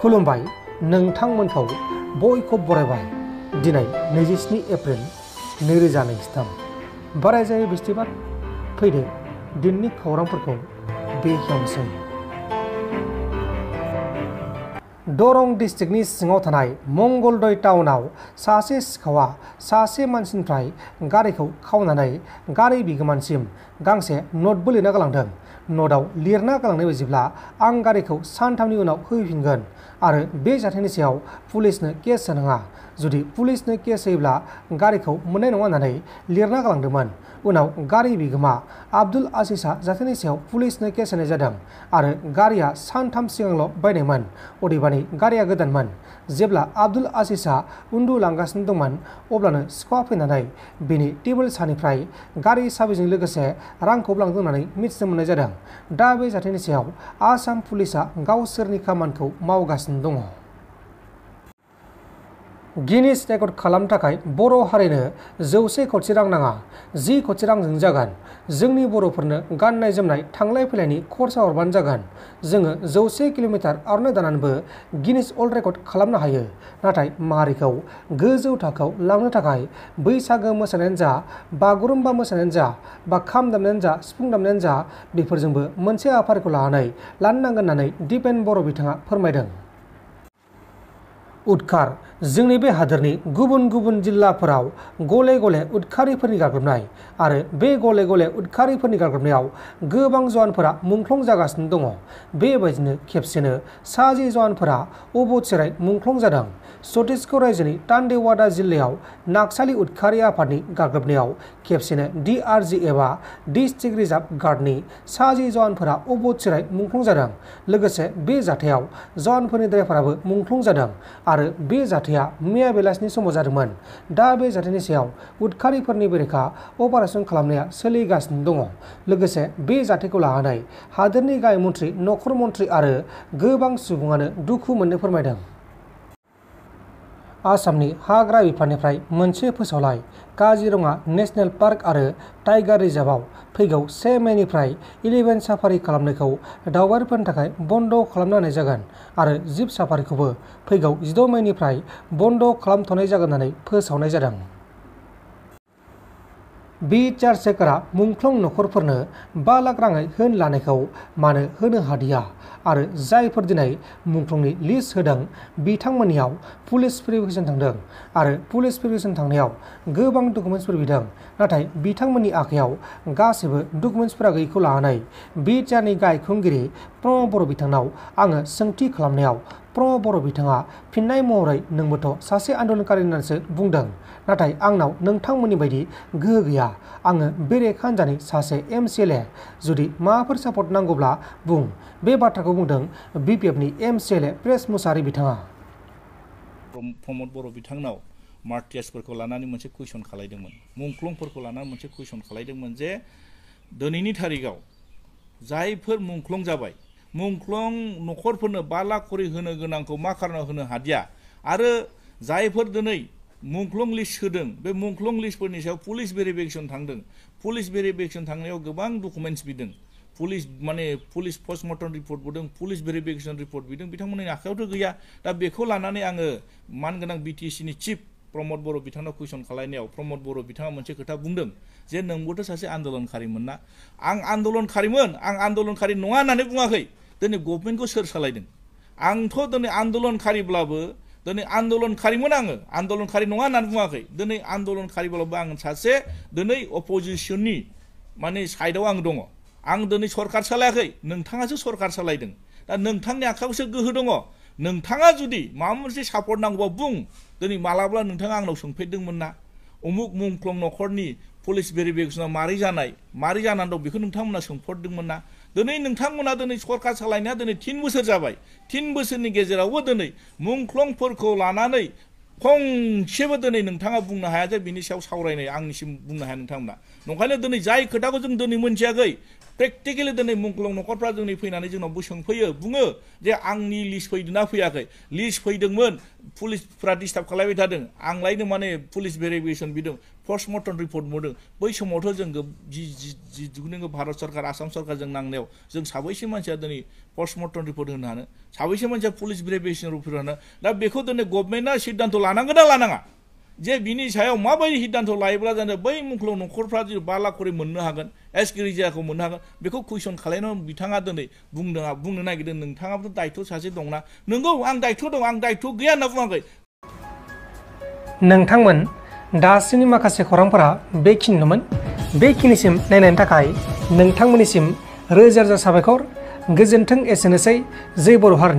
खुलुमबाय नोंथांमोनखौ बयखौ बरायबाय दिनै 27 एप्रिल 2023 बाराय जायो बिस्थिबार फैदो दिननि खौरांफोरखौ बेखेवनोसै। दरं डिस्ट्रिक्टनि सिङाव थानाय मंगलदै टाउनाव सासे सिखावा सासे मानसिनिफ्राय गारिखौ खावनानै गारि बिगोमानिसिम गांसे नटबो लिरना गालांदों। नटआव लिरना गालांनाय बायदिब्ला आं गारिखौ सानथामनि उनाव होफिनगोन आरो बे जाथायनि सायाव पुलिसनो केस होनाङा, जुदि पुलिसनो केस होयोब्ला गारिखौ मोननाय नङा होननानै लिरना गालांदोंमोन। उनाव गारि बिगोमा आब्दुल आसिसआ जाथायनि सायाव पुलिसनो केस होनाय जादों आरो गारिया सानथाम सिगांल' बायनायमोन, अदेबानि गारिया गोदानमोन। जेब्ला आब्दुल आसिसआ उन्दुलांगासिनो दंमोन अब्लानो सिखावा फैनानै बिनि टेबोल सानिफ्राय गारि साबिजों लोगोसे रांखौ लांदों होननानै मिथिनो मोननाय जादों। दा बे जाथायनि सायाव आसाम पुलिसआ गावसोरनि खामानिखौ मावगासिनो दङ। गिनिस रेकर्ड खालामनो थाखाय बर' हारिनो 100 कोटि रां नाङा, 10 कोटि रांजों जागोन। जोंनि बर'फोरनो गाननाय जोमनाय थांलाय फैलायनि खरसा हरबानो जागोन। जोङो 100 किल'मिटार आर'नाइ दानानैबो गिनिस वर्ल्ड रेकर्ड खालामनो हायो। नाथाय माहारिखौ गोजौ थाखोआव लांनो थाखाय बैसागो मोसानायानो जा, बागुरुम्बा मोसानायानो जा, बा खाम दामनायानो जा, सिफुं दामनायानो जा, बेफोरजोंबो मोनसे हाबाफारिखौ लानानै लानो नांगोन होननानै दिपेन बर' बिथाङा फोरमायदों। उदखार जोंनि बे हादोरनि गुबुन गुबुन जिल्लाफोराव गले गले उदखारिफोरनि गाग्लोबनाय आरो बे गले गले उदखारिफोरनि गाग्लोबनायाव गोबां जवानफोरा मुंख्लं जागासिनो दङ। बेबायदिनो खेबसेनो 60 जवानफोरा अबथिराय मुंख्लं जादों। छत्तीसगढ़ रायजोनि दान्तेवाड़ा जिल्लायाव नाक्सालि उदखारि आफादनि गाग्लोबनायाव खेबसेनो DRG एबा डिस्ट्रिक्ट रिजार्भ गार्डनि 60 जवानफोरा अबथिराय मुंख्लं जादों। लोगोसे बे जाथायाव जवानफोरनि ड्राइभाराबो मुंख्लं जादों आरो बे जाथाया मैया बेलासिनि समाव जादोंमोन। दा बे जाथायनि सायाव उदखारिफोरनि बेरेखा अपारेशन खालामनाया सोलिगासिनो दङ। लोगोसे बे जाथायखौ लानानै हादोरनि गाहाय मन्थ्रि, नखर मन्थ्रि आरो गोबां सुबुङानो दुखु मोननो फोरमायदों। आसामनि हाग्रा बिफाननिफ्राय मोनसे फोसावलाय काजिरङा नेशनेल पार्क आरो टाइगार रिजार्भआव फैगौ 1 मेनिफ्राय एलिफेन्ट साफारि खालामनायखौ दावबायारिफोरनि थाखाय बन्द खालामना होनाय जागोन आरो जिब साफारिखौबो फैगौ 16 मेनिफ्राय बन्द खालामथ'नाय जागोन होननानै फोसावनाय जादों। बि चार्जसेकारा मुंख्लं नखरफोरनो 5 लाख राङै होन लानायखौ मानो होनो हादिया आरो जायफोर दिनै मुंख्लंनि लिस्ट होदों बिथांमोननियाव पुलिस भेरिफिकेसन थांदों आरो पुलिस भेरिफिकेसन थांनायाव गोबां डकुमेन्टसफोर बिदों, नाथाय बिथांमोननि आखायाव गासैबो डकुमेन्टसफोरा गैयैखौ लानानै बिटिआरनि गाहाय खुंगिरि प्रमद बर' बिथांनाव आङो सोंथि खालामनायाव प्रमद बर' बिथाङा फिननाय महरै नोंबोथ' सासे आन्दोलनकारि होननानैसो बुंदों, नाथाय आंनाव नोंथांमोननि बायदि गोहो गैया, आङो बेरेखा हान्जानि सासे MCLA, जुदि माबाफोर सापर्ट नांगौब्ला बुं। बे बाथ्राखौ बुंदों BPFनि MCLA प्रेस मुसाहारि बिथाङा। प्रमद बर' बिथांनाव मार्टियार्सफोरखौ लानानै मोनसे कुइसन खालायदोंमोन, मुंख्लंफोरखौ लानानै मोनसे कुइसन खालायदोंमोन जे दिनैनि थारिखआव जायफोर मुंख्लं जाबाय, मुंख्लं नखरफोरनो 5 लाख करि होनो गोनांखौ मा खारनाव होनो हादिया आरो जायफोर दिनै मुंख्लं लिस्ट होदों बे मुंख्लं लिस्टफोरनि सायाव पुलिस भेरिफिकेसन थांदों, पुलिस भेरिफिकेसन थांनायाव गोबां डकुमेन्टस बिदों, पुलिस पस्टमर्टम रिपर्ट बिदों, पुलिस भेरिफिकेसन रिपर्ट बिदों, बिथांमोननि आखायावथ' गैया। दा बेखौ लानानै आङो मानगोनां BTCनि चिफ प्रमद बर' बिथांनाव कुइसन खालायनायाव प्रमद बर' बिथाङा मोनसे खोथा बुंदों जे नोंबोथ' सासे आन्दोलनकारिमोन ना। आं आन्दोलनकारिमोन, आं आन्दोलनकारि नङा होननानै बुङाखै। दिनै गभर्नमेन्टखौ सोर सालायदों? आंथ' दिनै आन्दोलनकारिब्लाबो दिनै आन्दोलनकारिमोन, आङो आन्दोलनकारि नङा होननानै बुङाखै। दिनै आन्दोलनकारिब्लाबो आं सासे दिनै अपोजिसननि माने साइडआव आं दङ। आं दिनै सरकार सालायाखै, नोंथाङासो सरकार सालायदों। दा नोंथांनि आखायावसो गोहो दङ। नोंथाङा जुदि माबा मोनसे सापर्ट नांगौबा बुं। दिनै मालाब्ला नोंथाङा आंनाव सोंफेरदोंमोन ना उमुक मुंख्लं नखरनि पुलिस भेरिफिकेसना मारै जानानै दं बेखौ नोंथांमोना सोंफेरदोंमोन ना? दिनै नोंथांमोना दिनै सरकार सालायनाया दिनै 3 बोसोर जाबाय। 3 बोसोरनि गेजेरावबो दिनै मुंख्लंफोरखौ लानानै फंसेबो दिनै नोंथाङा बुंनो हाया जे बिनि सायाव सावरायनाय आंनिसिम बुंनो हाया नोंथांमोना। नंखायनो दिनै जाय खोथाखौ जों दिनै मोनथियाखै प्रेक्टिकेलि दिनै मुंख्लं न'खरफ्रा जोंनि फैनानै जोंनाव सोंफैयो बुङो जे आंनि लिस्ट फैदोंना फैयाखै लिस्ट फैदोंमोन पुलिसफ्रा डिस्टार्ब खालामबाय थादों आंलायनो माने पुलिस भेरिफिकेसन बिदों पस्टमर्टम रिपर्ट मोनदों बै समावथ' जों जि भारत सरकार आसाम सरकारजों नांनायाव जों साबैसे मानसिया दिनै पस्टमर्टम रिपर्ट होनो हानो साबैसे मानसिया पुलिस भेरिफिकेसन रिपर्ट होनो दा बेखौ दिनै गभर्नमेन्टआ सिद्धान्त लानांगोन ना लानाङा जे बिनि सायाव माबायदि सिद्धान्त लायोब्ला जानो बै मुंख्लं न'खरफ्रा जुदि 5 लाख करि मोननो हागोन एसगिरिजाखौ मोननो हागोन बेखौ कुइसन खालायनानै बिथाङा दिनै बुंनो नागिरदों नोंथाङाबोथ' दायित्व सासे दंना नंगौ आं दायित्व दं आं दायित्व गैया होनना बुङाखै नोंथांमोन दासिमनि माखासे खौरांफोरा बेखिनिल'मोन बेखिनिसिम नायनायनि थाखाय नोंथांमोननिसिम रोजा रोजा साबायखर गोजोन्थों एसेनोसै जै बर' हारिनि